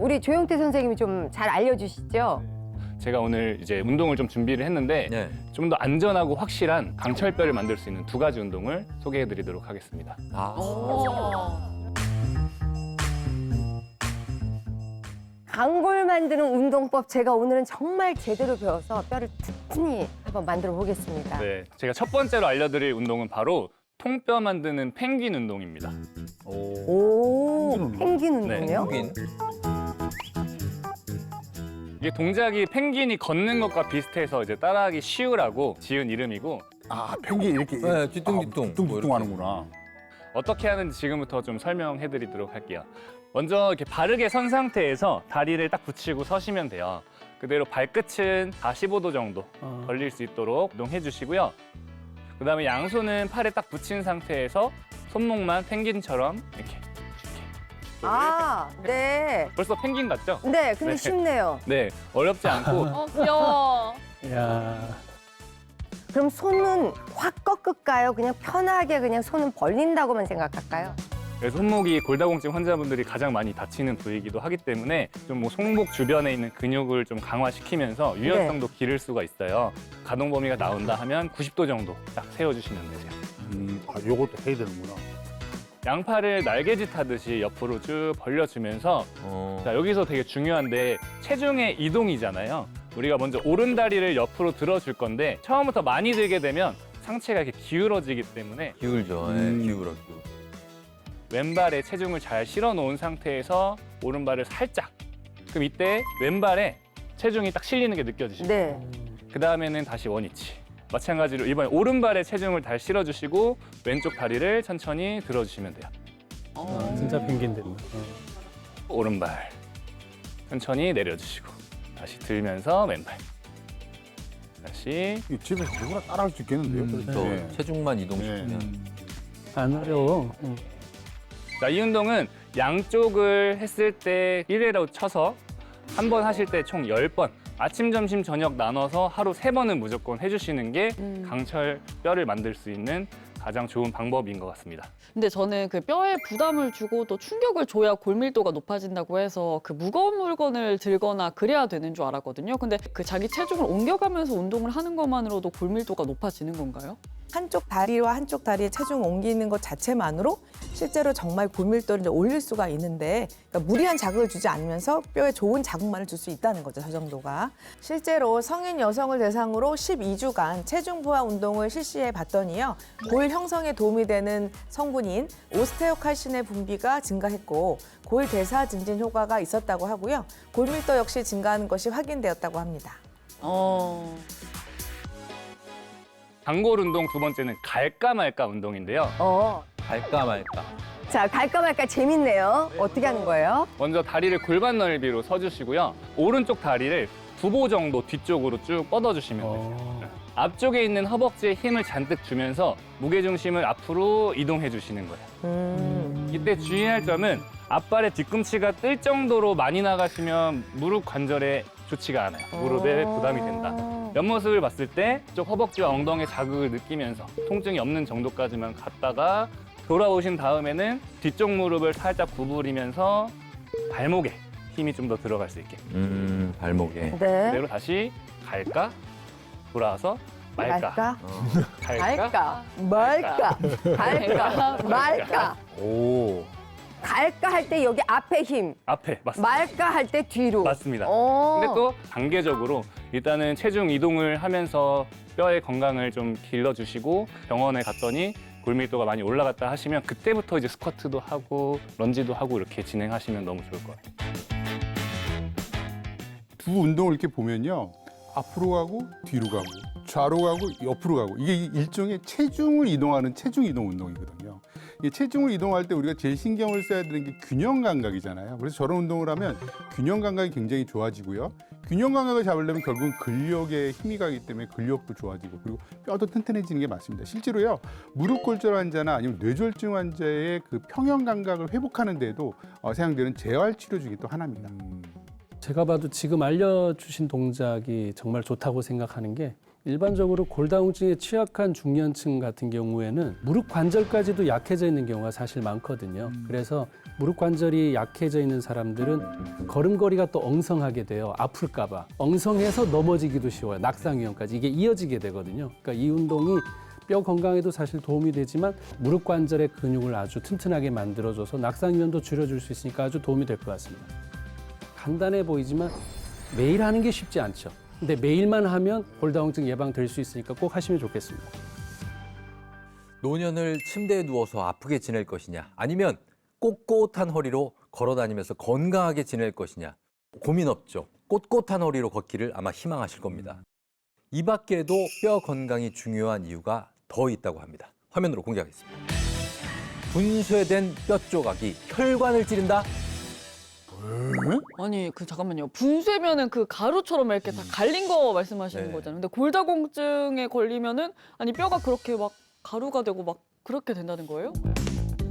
우리 조영태 선생님이 좀 잘 알려주시죠. 제가 오늘 이제 운동을 좀 준비를 했는데 네. 좀 더 안전하고 확실한 강철뼈를 만들 수 있는 두 가지 운동을 소개해드리도록 하겠습니다. 강골 만드는 운동법 제가 오늘은 정말 제대로 배워서 뼈를 튼튼히 한번 만들어 보겠습니다. 네, 제가 첫 번째로 알려드릴 운동은 바로 통뼈 만드는 펭귄 운동입니다. 오, 펭귄 네, 운동이요? 펭귄. 이게 동작이 펭귄이 걷는 것과 비슷해서 이제 따라하기 쉬우라고 지은 이름이고 아, 펭귄 이렇게 네, 뒤뚱뒤뚱. 뒤뚱뒤뚱 하는구나. 어떻게 하는지 지금부터 좀 설명해드리도록 할게요. 먼저 이렇게 바르게 선 상태에서 다리를 딱 붙이고 서시면 돼요. 그대로 발끝은 45도 정도 벌릴 수 있도록 이동해 주시고요. 그다음에 양손은 팔에 딱 붙인 상태에서 손목만 펭귄처럼 이렇게. 아, 네. 벌써 펭귄 같죠? 네, 근데 네. 쉽네요. 네, 어렵지 않고 귀여워. 야, 그럼 손은 확 꺾을까요? 그냥 편하게 그냥 손은 벌린다고만 생각할까요? 그래서 손목이 골다공증 환자분들이 가장 많이 다치는 부위이기도 하기 때문에 좀 뭐 손목 주변에 있는 근육을 좀 강화시키면서 유연성도 기를 수가 있어요. 가동 범위가 나온다 하면 90도 정도 딱 세워주시면 되세요. 아, 요것도 해야 되는구나. 양팔을 날개짓 하듯이 옆으로 쭉 벌려주면서 자, 여기서 되게 중요한데 체중의 이동이잖아요. 우리가 먼저 오른 다리를 옆으로 들어줄 건데 처음부터 많이 들게 되면 상체가 이렇게 기울어지기 때문에 기울죠. 네, 기울어. 왼발에 체중을 잘 실어 놓은 상태에서 오른발을 살짝. 그럼 이때 왼발에 체중이 딱 실리는 게 느껴지시죠? 네. 그 다음에는 다시 원위치. 마찬가지로 이번에 오른발에 체중을 잘 실어주시고 왼쪽 다리를 천천히 들어주시면 돼요. 진짜 펭귄 됐네. 오른발 천천히 내려주시고 다시 들면서 왼발. 다시 이 집에서 누구나 따라할 수 있겠는데요? 또 네. 체중만 이동시키면. 안 어려워. 자, 이 운동은 양쪽을 했을 때 1회로 쳐서 한 번 하실 때 총 10번 아침, 점심, 저녁 나눠서 하루 3번은 무조건 해주시는 게 강철 뼈를 만들 수 있는 가장 좋은 방법인 것 같습니다. 근데 저는 그 뼈에 부담을 주고 또 충격을 줘야 골밀도가 높아진다고 해서 그 무거운 물건을 들거나 그래야 되는 줄 알았거든요. 근데 그 자기 체중을 옮겨가면서 운동을 하는 것만으로도 골밀도가 높아지는 건가요? 한쪽 다리와 한쪽 다리에 체중 옮기는 것 자체만으로 실제로 정말 골밀도를 이제 올릴 수가 있는데 그러니까 무리한 자극을 주지 않으면서 뼈에 좋은 자극만을 줄 수 있다는 거죠, 저 정도가. 실제로 성인 여성을 대상으로 12주간 체중 부하 운동을 실시해 봤더니요. 골 형성에 도움이 되는 성분인 오스테오칼신의 분비가 증가했고 골 대사 증진 효과가 있었다고 하고요. 골밀도 역시 증가하는 것이 확인되었다고 합니다. 강골 운동 두 번째는 갈까 말까 운동인데요. 갈까 말까. 자, 갈까 말까 재밌네요. 어떻게 하는 거예요? 먼저 다리를 골반 넓이로 서주시고요. 오른쪽 다리를 부보 정도 뒤쪽으로 쭉 뻗어주시면 돼요. 앞쪽에 있는 허벅지에 힘을 잔뜩 주면서 무게중심을 앞으로 이동해 주시는 거예요. 이때 주의할 점은 앞발의 뒤꿈치가 뜰 정도로 많이 나가시면 무릎 관절에 좋지가 않아요. 무릎에 부담이 된다. 옆모습을 봤을 때 쪽 허벅지와 엉덩이 자극을 느끼면서 통증이 없는 정도까지만 갔다가 돌아오신 다음에는 뒤쪽 무릎을 살짝 구부리면서 발목에 힘이 좀 더 들어갈 수 있게. 발목에. 네. 그대로 다시 갈까? 돌아와서 말까? 갈까? 갈까? 말까? 말까? 갈까? 말까? 오. 갈까 할 때 여기 앞에 힘, 앞에 맞습니다. 말까 할 때 뒤로. 맞습니다. 오. 근데 또 단계적으로 일단은 체중 이동을 하면서 뼈의 건강을 좀 길러주시고 병원에 갔더니 골밀도가 많이 올라갔다 하시면 그때부터 이제 스쿼트도 하고 런지도 하고 이렇게 진행하시면 너무 좋을 것 같아요. 두 운동을 이렇게 보면요. 앞으로 가고 뒤로 가고 좌로 가고 옆으로 가고 이게 일종의 체중을 이동하는 체중 이동 운동이거든요. 이 체중을 이동할 때 우리가 제일 신경을 써야 되는 게 균형 감각이잖아요. 그래서 저런 운동을 하면 균형 감각이 굉장히 좋아지고요. 균형 감각을 잡으려면 결국은 근력에 힘이 가기 때문에 근력도 좋아지고 그리고 뼈도 튼튼해지는 게 맞습니다. 실제로요. 무릎 골절 환자나 아니면 뇌졸중 환자의 그 평형 감각을 회복하는 데도 사용되는 재활 치료 중에 또 하나입니다. 제가 봐도 지금 알려주신 동작이 정말 좋다고 생각하는 게 일반적으로 골다공증에 취약한 중년층 같은 경우에는 무릎 관절까지도 약해져 있는 경우가 사실 많거든요. 그래서 무릎 관절이 약해져 있는 사람들은 걸음걸이가 또 엉성하게 돼요. 아플까 봐. 엉성해서 넘어지기도 쉬워요. 낙상 위험까지. 이게 이어지게 되거든요. 그러니까 이 운동이 뼈 건강에도 사실 도움이 되지만 무릎 관절의 근육을 아주 튼튼하게 만들어줘서 낙상 위험도 줄여줄 수 있으니까 아주 도움이 될 것 같습니다. 간단해 보이지만 매일 하는 게 쉽지 않죠. 근데 매일만 하면 골다공증 예방될 수 있으니까 꼭 하시면 좋겠습니다. 노년을 침대에 누워서 아프게 지낼 것이냐, 아니면 꼿꼿한 허리로 걸어 다니면서 건강하게 지낼 것이냐, 고민 없죠. 꼿꼿한 허리로 걷기를 아마 희망하실 겁니다. 이 밖에도 뼈 건강이 중요한 이유가 더 있다고 합니다. 화면으로 공개하겠습니다. 분쇄된 뼈 조각이 혈관을 찌른다? 아니 잠깐만요. 분쇄면은 그 가루처럼 이렇게 다 갈린 거 말씀하시는 네. 거잖아요. 근데 골다공증에 걸리면은 아니 뼈가 그렇게 막 가루가 되고 막 그렇게 된다는 거예요?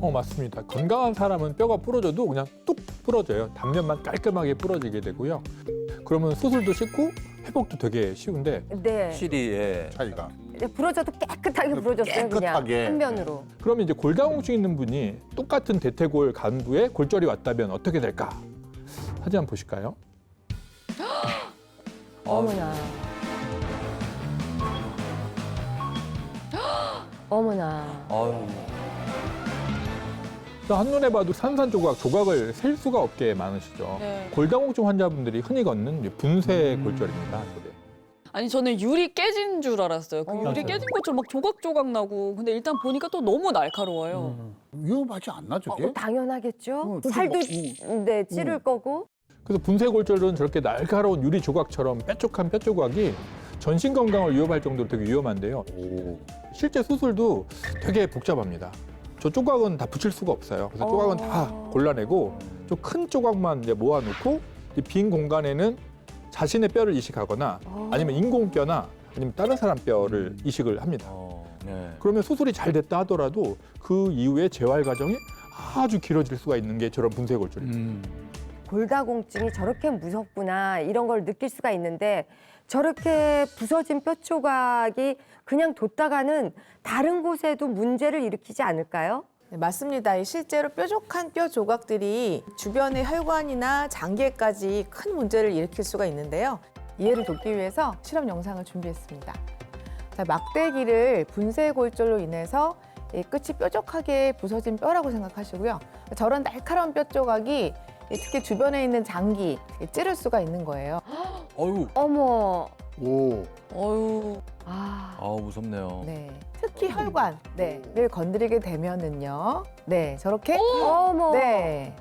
맞습니다. 건강한 사람은 뼈가 부러져도 그냥 뚝 부러져요. 단면만 깔끔하게 부러지게 되고요. 그러면 수술도 쉽고 회복도 되게 쉬운데 네. 확실히 예. 차이가. 부러져도 깨끗하게 부러졌어요. 그냥 깨끗하게. 한 면으로. 그러면 이제 골다공증 있는 분이 똑같은 대퇴골 간부에 골절이 왔다면 어떻게 될까? 사진 한번 보실까요? 어머나. 어머나. 아유. 한눈에 봐도 산산조각, 조각을 셀 수가 없게 많으시죠. 네. 골다공증 환자분들이 흔히 걷는 이제 분쇄 골절입니다. 이게. 아니 저는 유리 깨진 줄 알았어요. 그 유리 맞아요. 깨진 것처럼 막 조각조각 나고. 근데 일단 보니까 또 너무 날카로워요. 위험하지 않나 저게? 당연하겠죠. 좀 살도 뭐, 네, 찌를 거고. 그래서 분쇄 골절은 저렇게 날카로운 유리 조각처럼 뾰족한 뼈 조각이 전신 건강을 위협할 정도로 되게 위험한데요. 실제 수술도 되게 복잡합니다. 저 조각은 다 붙일 수가 없어요. 그래서 조각은 다 골라내고 좀 큰 조각만 이제 모아놓고 이 빈 공간에는 자신의 뼈를 이식하거나 아니면 인공뼈나 아니면 다른 사람 뼈를 이식을 합니다. 네. 그러면 수술이 잘 됐다 하더라도 그 이후에 재활 과정이 아주 길어질 수가 있는 게 저런 분쇄 골절입니다. 골다공증이 저렇게 무섭구나 이런 걸 느낄 수가 있는데 저렇게 부서진 뼈 조각이 그냥 뒀다가는 다른 곳에도 문제를 일으키지 않을까요? 네, 맞습니다. 이 실제로 뾰족한 뼈 조각들이 주변의 혈관이나 장기에까지 큰 문제를 일으킬 수가 있는데요. 이해를 돕기 위해서 실험 영상을 준비했습니다. 자, 막대기를 분쇄 골절로 인해서 이 끝이 뾰족하게 부서진 뼈라고 생각하시고요. 저런 날카로운 뼈 조각이 특히 주변에 있는 장기 찌를 수가 있는 거예요. 어유. 어머. 오. 어유. 아우 무섭네요. 네, 특히 혈관을 건드리게 되면은요. 네, 저렇게. 어머. 네.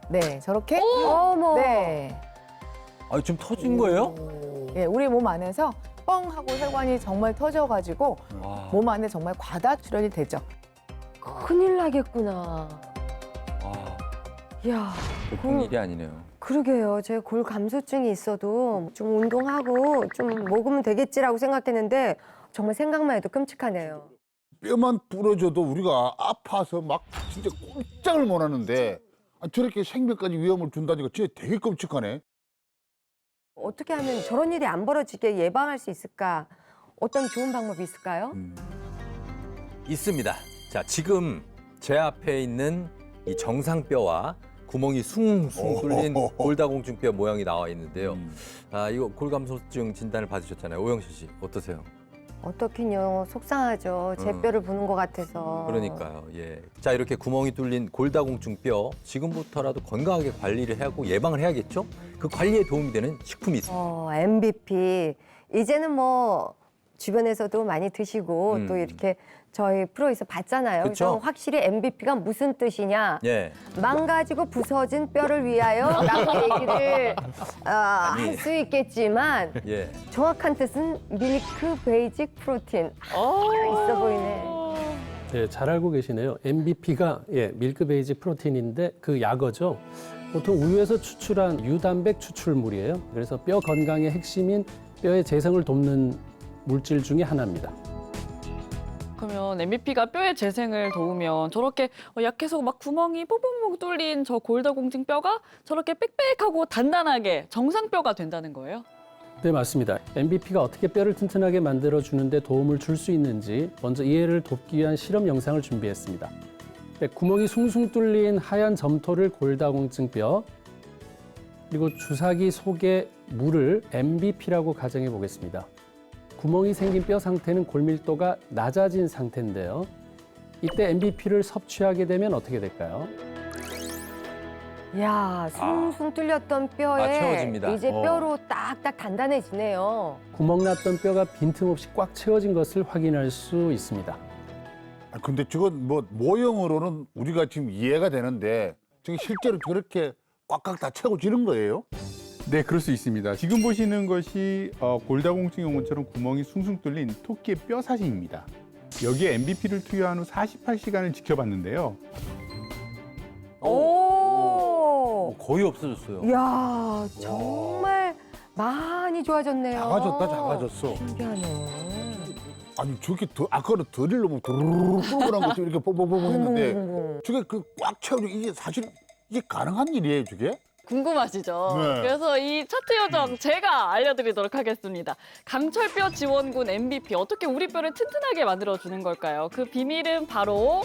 네, 저렇게. 어머. 네. 아 지금 터진 거예요? 네, 우리 몸 안에서 뻥 하고 혈관이 정말 터져가지고 와. 몸 안에 정말 과다 출혈이 되죠. 큰일 나겠구나. 와. 이야. 보통 일이 아니네요. 그러게요. 제가 골 감소증이 있어도 좀 운동하고 좀 먹으면 되겠지라고 생각했는데 정말 생각만 해도 끔찍하네요. 뼈만 부러져도 우리가 아파서 막 진짜 꼼짝을 못 하는데 저렇게 생명까지 위험을 준다니까 진짜 되게 끔찍하네. 어떻게 하면 저런 일이 안 벌어지게 예방할 수 있을까? 어떤 좋은 방법이 있을까요? 있습니다. 자, 지금 제 앞에 있는 이 정상뼈와 구멍이 숭숭 뚫린 골다공증뼈 모양이 나와 있는데요. 아, 이거 골감소증 진단을 받으셨잖아요. 오영실 씨, 어떠세요? 어떻긴요. 속상하죠. 제 뼈를 보는 것 같아서. 그러니까요. 예. 자, 이렇게 구멍이 뚫린 골다공증뼈 지금부터라도 건강하게 관리를 하고 예방을 해야겠죠? 그 관리에 도움이 되는 식품이 있습니다. MVP. 이제는 뭐 주변에서도 많이 드시고 또 이렇게 저희 프로에서 봤잖아요. 그쵸? 그래서 확실히 MVP가 무슨 뜻이냐. 예. 망가지고 부서진 뼈를 위하여 라고 얘기를 아니. 할 수 있겠지만 예. 정확한 뜻은 밀크 베이직 프로틴. 있어 보이네. 네, 잘 알고 계시네요. MVP가 밀크 베이지 프로틴인데 그 약어죠. 보통 우유에서 추출한 유단백 추출물이에요. 그래서 뼈 건강의 핵심인 뼈의 재생을 돕는 물질 중에 하나입니다. 그러면 MVP가 뼈의 재생을 도우면 저렇게 약해서 막 구멍이 뽕뽕뽕 뚫린 저 골다공증 뼈가 저렇게 빽빽하고 단단하게 정상뼈가 된다는 거예요? 네, 맞습니다. MVP가 어떻게 뼈를 튼튼하게 만들어주는데 도움을 줄 수 있는지 먼저 이해를 돕기 위한 실험 영상을 준비했습니다. 네, 구멍이 숭숭 뚫린 하얀 점토를 골다공증뼈, 그리고 주사기 속에 물을 MBP라고 가정해 보겠습니다. 구멍이 생긴 뼈 상태는 골밀도가 낮아진 상태인데요. 이때 MBP를 섭취하게 되면 어떻게 될까요? 야, 숭숭 뚫렸던 뼈에 채워집니다. 이제 뼈로 딱딱 단단해지네요. 구멍 났던 뼈가 빈틈없이 꽉 채워진 것을 확인할 수 있습니다. 아, 근데 저건 뭐 모형으로는 우리가 지금 이해가 되는데 저게 실제로 저렇게 꽉꽉 다 채워지는 거예요? 네, 그럴 수 있습니다. 지금 보시는 것이 골다공증 용어처럼 구멍이 숭숭 뚫린 토끼의 뼈 사진입니다. 여기에 MBP를 투여한 후 48시간을 지켜봤는데요. 오! 거의 없어졌어요. 이야, 정말 많이 좋아졌네요. 작아졌다, 작아졌어. 신기하네. 아니 저게 아까는 더 이려면 도르르르 뚫고난 것도 이렇게 뽀뽀뽀뽀 했는데 저게 그 꽉 채워져 이게 사실 이게 가능한 일이에요, 저게? 궁금하시죠? 네. 그래서 이 차트 요정 제가 알려드리도록 하겠습니다. 강철뼈 지원군 MVP 어떻게 우리 뼈를 튼튼하게 만들어주는 걸까요? 그 비밀은 바로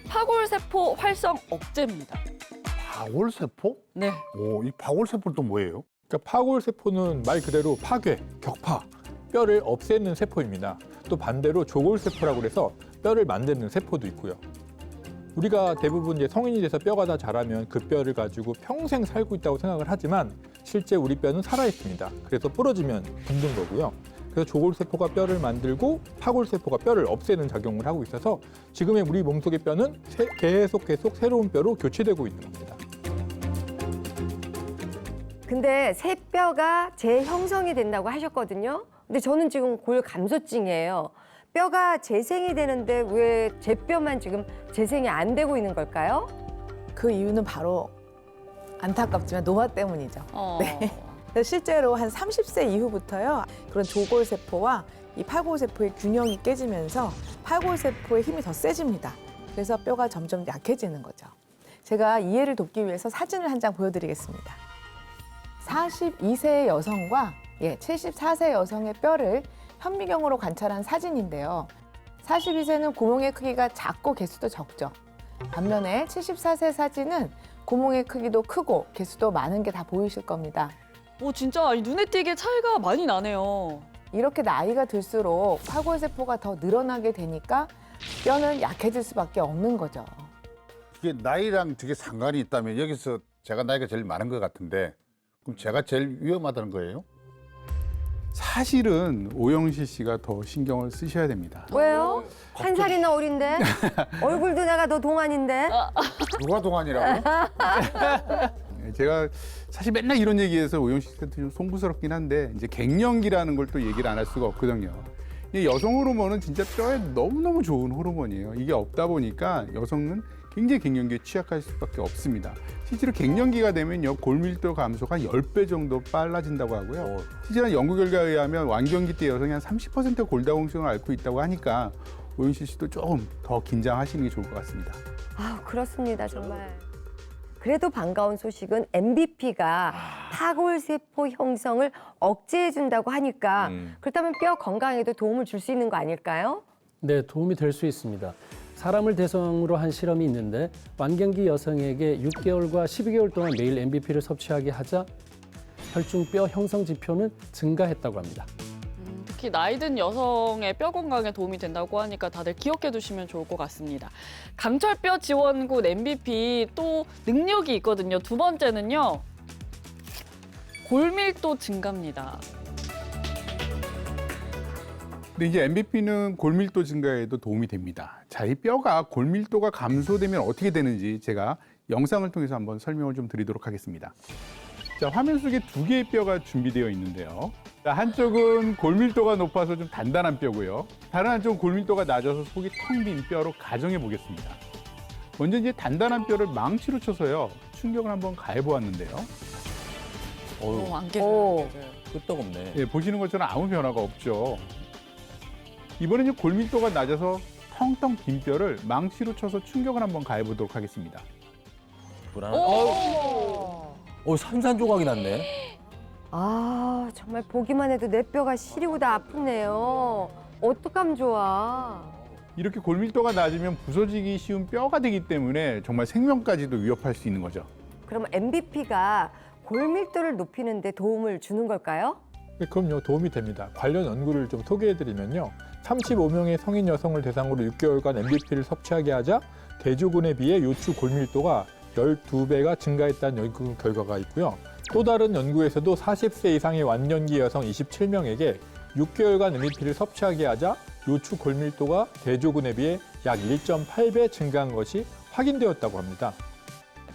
파골세포 활성 억제입니다. 파골세포? 네. 오, 이 파골세포는 또 뭐예요? 그러니까 파골세포는 말 그대로 파괴, 격파, 뼈를 없애는 세포입니다. 또 반대로 조골세포라고 해서 뼈를 만드는 세포도 있고요. 우리가 대부분 이제 성인이 돼서 뼈가 다 자라면 그 뼈를 가지고 평생 살고 있다고 생각을 하지만 실제 우리 뼈는 살아 있습니다. 그래서 부러지면 죽는 거고요. 그래서 조골세포가 뼈를 만들고 파골세포가 뼈를 없애는 작용을 하고 있어서 지금의 우리 몸속의 뼈는 계속 새로운 뼈로 교체되고 있는 겁니다. 근데 새 뼈가 재형성이 된다고 하셨거든요. 근데 저는 지금 골감소증이에요. 뼈가 재생이 되는데 왜 제 뼈만 지금 재생이 안 되고 있는 걸까요? 그 이유는 바로 안타깝지만 노화 때문이죠. 네. 그래서 실제로 한 30세 이후부터요. 그런 조골세포와 이 파골세포의 균형이 깨지면서 파골세포의 힘이 더 세집니다. 그래서 뼈가 점점 약해지는 거죠. 제가 이해를 돕기 위해서 사진을 한 장 보여드리겠습니다. 42세 여성과 74세 여성의 뼈를 현미경으로 관찰한 사진인데요. 42세는 구멍의 크기가 작고 개수도 적죠. 반면에 74세 사진은 구멍의 크기도 크고 개수도 많은 게 다 보이실 겁니다. 오 진짜 눈에 띄게 차이가 많이 나네요. 이렇게 나이가 들수록 파골세포가 더 늘어나게 되니까 뼈는 약해질 수밖에 없는 거죠. 이게 나이랑 되게 상관이 있다면 여기서 제가 나이가 제일 많은 것 같은데 그럼 제가 제일 위험하다는 거예요? 사실은 오영실 씨가 더 신경을 쓰셔야 됩니다. 왜요? 한 살이나 어린데? 얼굴도 내가 더 동안인데? 누가 동안이라고? 제가 사실 맨날 이런 얘기해서 오영실 씨한테 좀 송구스럽긴 한데 이제 갱년기라는 걸 또 얘기를 안 할 수가 없거든요. 이 여성 호르몬은 진짜 뼈에 너무너무 좋은 호르몬이에요. 이게 없다 보니까 여성은 굉장히 갱년기에 취약할 수밖에 없습니다. 실제로 갱년기가 되면요 골밀도 감소가 10배 정도 빨라진다고 하고요. 실제로 연구 결과에 의하면 완경기 때 여성이 한 30% 골다공증을 앓고 있다고 하니까 오영실 씨도 조금 더 긴장하시는 게 좋을 것 같습니다. 아, 그렇습니다, 정말. 그래도 반가운 소식은 MBP가 파골세포 형성을 억제해준다고 하니까 그렇다면 뼈 건강에도 도움을 줄 수 있는 거 아닐까요? 네, 도움이 될 수 있습니다. 사람을 대상으로 한 실험이 있는데 완경기 여성에게 6개월과 12개월 동안 매일 MBP를 섭취하게 하자 혈중뼈 형성 지표는 증가했다고 합니다. 특히 나이 든 여성의 뼈 건강에 도움이 된다고 하니까 다들 기억해 두시면 좋을 것 같습니다. 강철뼈 지원군 MVP 또 능력이 있거든요. 두 번째는요. 골밀도 증가입니다. 근데 이제 MBP는 골밀도 증가에도 도움이 됩니다. 자, 이 뼈가 골밀도가 감소되면 어떻게 되는지 제가 영상을 통해서 한번 설명을 좀 드리도록 하겠습니다. 자, 화면 속에 두 개의 뼈가 준비되어 있는데요. 자, 한쪽은 골밀도가 높아서 좀 단단한 뼈고요. 다른 한쪽은 골밀도가 낮아서 속이 텅 빈 뼈로 가정해 보겠습니다. 먼저 이제 단단한 뼈를 망치로 쳐서요. 충격을 한번 가해 보았는데요. 안 오. 깨져요. 끄떡없네. 예, 보시는 것처럼 아무 변화가 없죠. 이번에는 골밀도가 낮아서 텅텅 빈 뼈를 망치로 쳐서 충격을 한번 가해 보도록 하겠습니다. 산산조각이 났네. 아, 정말 보기만 해도 내 뼈가 시리고 다 아프네요. 어떡하면 좋아. 이렇게 골밀도가 낮으면 부서지기 쉬운 뼈가 되기 때문에 정말 생명까지도 위협할 수 있는 거죠. 그럼 MBP가 골밀도를 높이는 데 도움을 주는 걸까요? 네, 그럼요. 도움이 됩니다. 관련 연구를 좀 소개해드리면요. 35명의 성인 여성을 대상으로 6개월간 MBP를 섭취하게 하자 대조군에 비해 요추 골밀도가 12배가 증가했다는 연구 결과가 있고요. 또 다른 연구에서도 40세 이상의 완년기 여성 27명에게 6개월간 MBP를 섭취하게 하자 요추 골밀도가 대조군에 비해 약 1.8배 증가한 것이 확인되었다고 합니다.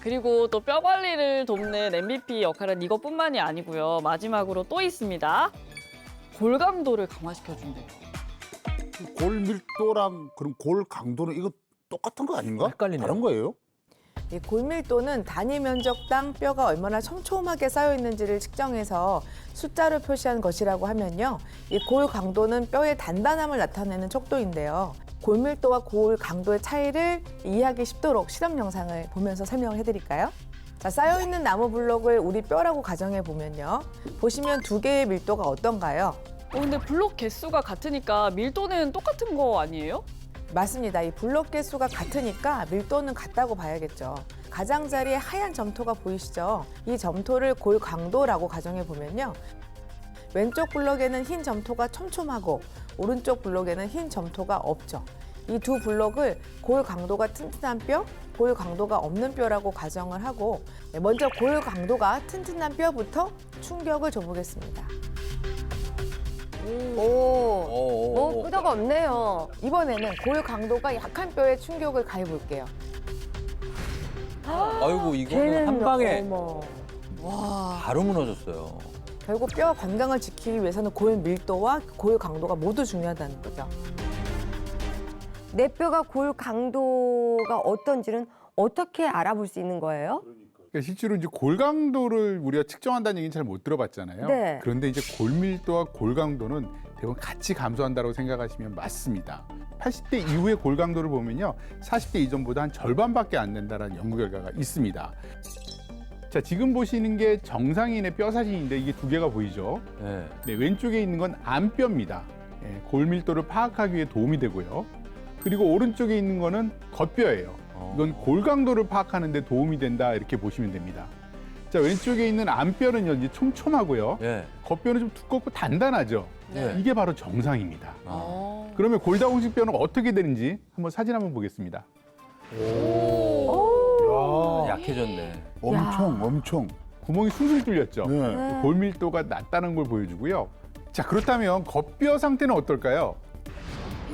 그리고 또 뼈 관리를 돕는 MVP 역할은 이것뿐만이 아니고요. 마지막으로 또 있습니다. 골 강도를 강화시켜준대요. 골밀도랑 그럼 골 강도는 이거 똑같은 거 아닌가? 헷갈리네요. 다른 거예요? 이 골밀도는 단위 면적당 뼈가 얼마나 촘촘하게 쌓여 있는지를 측정해서 숫자로 표시한 것이라고 하면요. 이 골 강도는 뼈의 단단함을 나타내는 척도인데요. 골밀도와 골 강도의 차이를 이해하기 쉽도록 실험 영상을 보면서 설명을 해드릴까요? 자, 쌓여 있는 나무 블록을 우리 뼈라고 가정해 보면요. 보시면 두 개의 밀도가 어떤가요? 근데 블록 개수가 같으니까 밀도는 똑같은 거 아니에요? 맞습니다. 이 블록 개수가 같으니까 밀도는 같다고 봐야겠죠. 가장자리에 하얀 점토가 보이시죠? 이 점토를 골 강도라고 가정해 보면요. 왼쪽 블록에는 흰 점토가 촘촘하고 오른쪽 블록에는 흰 점토가 없죠. 이 두 블록을 골 강도가 튼튼한 뼈, 골 강도가 없는 뼈라고 가정을 하고 먼저 골 강도가 튼튼한 뼈부터 충격을 줘보겠습니다. 오, 끄덕 없네요. 이번에는 골 강도가 약한 뼈에 충격을 가해볼게요. 아이고 이거는 걔는 한 방에 어머. 바로 무너졌어요. 결국 뼈 건강을 지키기 위해서는 골 밀도와 골 강도가 모두 중요하다는 거죠. 내 뼈가 골 강도가 어떤지는 어떻게 알아볼 수 있는 거예요? 그러니까 실제로 이제 골 강도를 우리가 측정한다는 얘기는 잘 못 들어봤잖아요. 네. 그런데 이제 골밀도와 골 강도는 대부분 같이 감소한다고 생각하시면 맞습니다. 80대 이후의 골 강도를 보면요. 40대 이전보다 한 절반밖에 안 된다는 연구 결과가 있습니다. 자, 지금 보시는 게 정상인의 뼈 사진인데 이게 두 개가 보이죠? 네. 네, 왼쪽에 있는 건 안뼈입니다. 골밀도를 파악하기 위해 도움이 되고요. 그리고 오른쪽에 있는 거는 겉뼈예요. 이건 골 강도를 파악하는 데 도움이 된다 이렇게 보시면 됩니다. 자, 왼쪽에 있는 안뼈는요, 이제 촘촘하고요. 네. 겉뼈는 좀 두껍고 단단하죠. 네. 이게 바로 정상입니다. 아. 그러면 골다공식 뼈는 어떻게 되는지 한번 사진 한번 보겠습니다. 야, 약해졌네. 엄청. 구멍이 숭숭 뚫렸죠. 네. 골밀도가 낮다는 걸 보여주고요. 자, 그렇다면 겉뼈 상태는 어떨까요?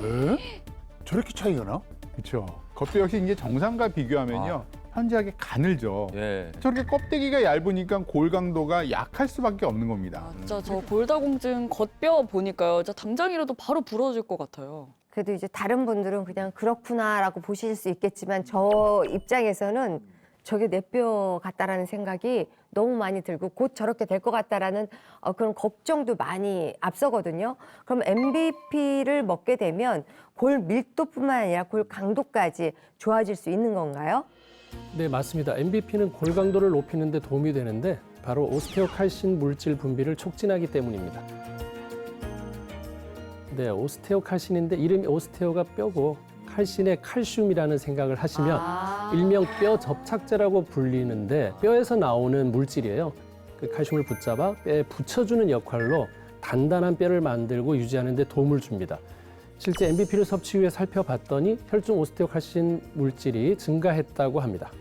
에? 저렇게 차이가 나? 그렇죠. 겉뼈 역시 이제 정상과 비교하면요, 현저하게 가늘죠. 예. 저렇게 껍데기가 얇으니까 골 강도가 약할 수밖에 없는 겁니다. 진짜 저 골다공증 겉뼈 보니까요. 진짜 당장이라도 바로 부러질 것 같아요. 그래도 이제 다른 분들은 그냥 그렇구나라고 보실 수 있겠지만 저 입장에서는 저게 내 뼈 같다라는 생각이 너무 많이 들고 곧 저렇게 될 것 같다라는 그런 걱정도 많이 앞서거든요. 그럼 MBP를 먹게 되면 골 밀도뿐만 아니라 골 강도까지 좋아질 수 있는 건가요? 네, 맞습니다. MBP는 골 강도를 높이는 데 도움이 되는데 바로 오스테오칼신 물질 분비를 촉진하기 때문입니다. 네, 오스테오칼신인데 이름이 오스테오가 뼈고 칼신의 칼슘이라는 생각을 하시면 일명 뼈 접착제라고 불리는데 뼈에서 나오는 물질이에요. 그 칼슘을 붙잡아 뼈에 붙여주는 역할로 단단한 뼈를 만들고 유지하는 데 도움을 줍니다. 실제 MBP를 섭취 후에 살펴봤더니 혈중 오스테오칼신 물질이 증가했다고 합니다.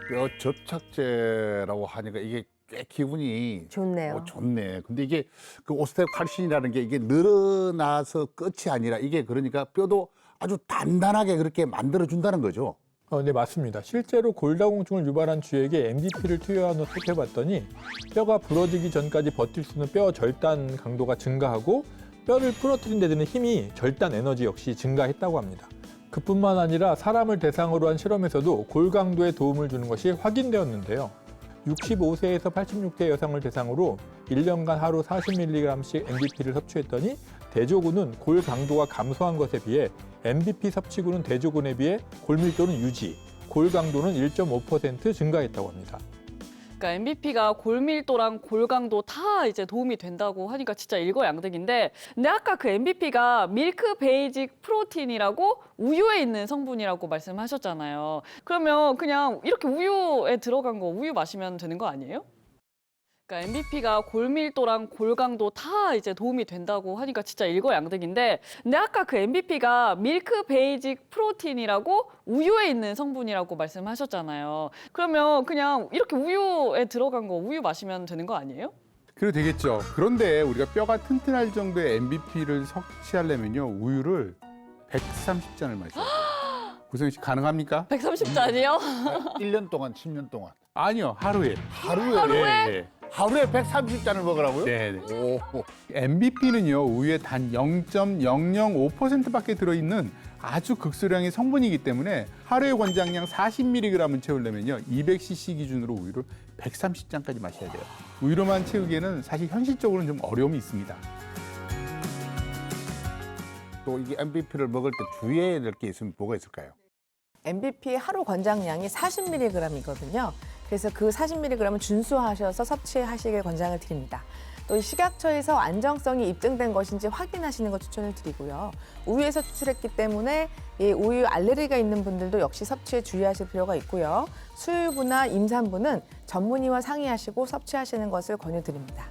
뼈 접착제라고 하니까 이게 꽤 기분이 좋네요. 좋네. 근데 이게 그 오스테오칼신이라는 게 이게 늘어나서 끝이 아니라 이게 그러니까 뼈도 아주 단단하게 그렇게 만들어준다는 거죠. 네, 맞습니다. 실제로 골다공증을 유발한 쥐에게 MBP를 투여한 후 살펴봤더니 뼈가 부러지기 전까지 버틸 수 있는 뼈 절단 강도가 증가하고 뼈를 부러뜨린 데 드는 힘이 절단 에너지 역시 증가했다고 합니다. 그뿐만 아니라 사람을 대상으로 한 실험에서도 골 강도에 도움을 주는 것이 확인되었는데요. 65세에서 86세 여성을 대상으로 1년간 하루 40mg씩 MBP를 섭취했더니 대조군은 골 강도가 감소한 것에 비해 MBP 섭취군은 대조군에 비해 골밀도는 유지, 골 강도는 1.5% 증가했다고 합니다. 그러니까 MBP가 골밀도랑 골강도 다 이제 도움이 된다고 하니까 진짜 일거양득인데, 근데 아까 그 MBP가 밀크 베이직 프로틴이라고 우유에 있는 성분이라고 말씀하셨잖아요. 그러면 그냥 이렇게 우유에 들어간 거 우유 마시면 되는 거 아니에요? 그러니까 MBP가 골밀도랑 골강도 다 이제 도움이 된다고 하니까 진짜 일거양득인데, 근데 아까 그 MBP가 밀크 베이직 프로틴이라고 우유에 있는 성분이라고 말씀하셨잖아요. 그러면 그냥 이렇게 우유에 들어간 거 우유 마시면 되는 거 아니에요? 그래도 되겠죠. 그런데 우리가 뼈가 튼튼할 정도의 MBP를 섭취하려면요, 우유를 130잔을 마셔야 돼요. 구성희 씨 가능합니까? 130잔이요? 1년 동안, 10년 동안. 아니요, 하루에. 하루에? 네, 하루에 130잔을 먹으라고요? 네. 네. 오. MBP는요, 우유에 단 0.005%밖에 들어있는 아주 극소량의 성분이기 때문에 하루에 권장량 40mg을 채우려면요, 200cc 기준으로 우유를 130잔까지 마셔야 돼요. 우유로만 채우기에는 사실 현실적으로는 좀 어려움이 있습니다. 또 이게 MBP를 먹을 때 주의해야 될 게 있으면 뭐가 있을까요? MBP의 하루 권장량이 40mg이거든요. 그래서 그 40mg을 준수하셔서 섭취하시길 권장을 드립니다. 또 이 식약처에서 안정성이 입증된 것인지 확인하시는 것 추천을 드리고요. 우유에서 추출했기 때문에 이 우유 알레르기가 있는 분들도 역시 섭취에 주의하실 필요가 있고요. 수유부나 임산부는 전문의와 상의하시고 섭취하시는 것을 권유드립니다.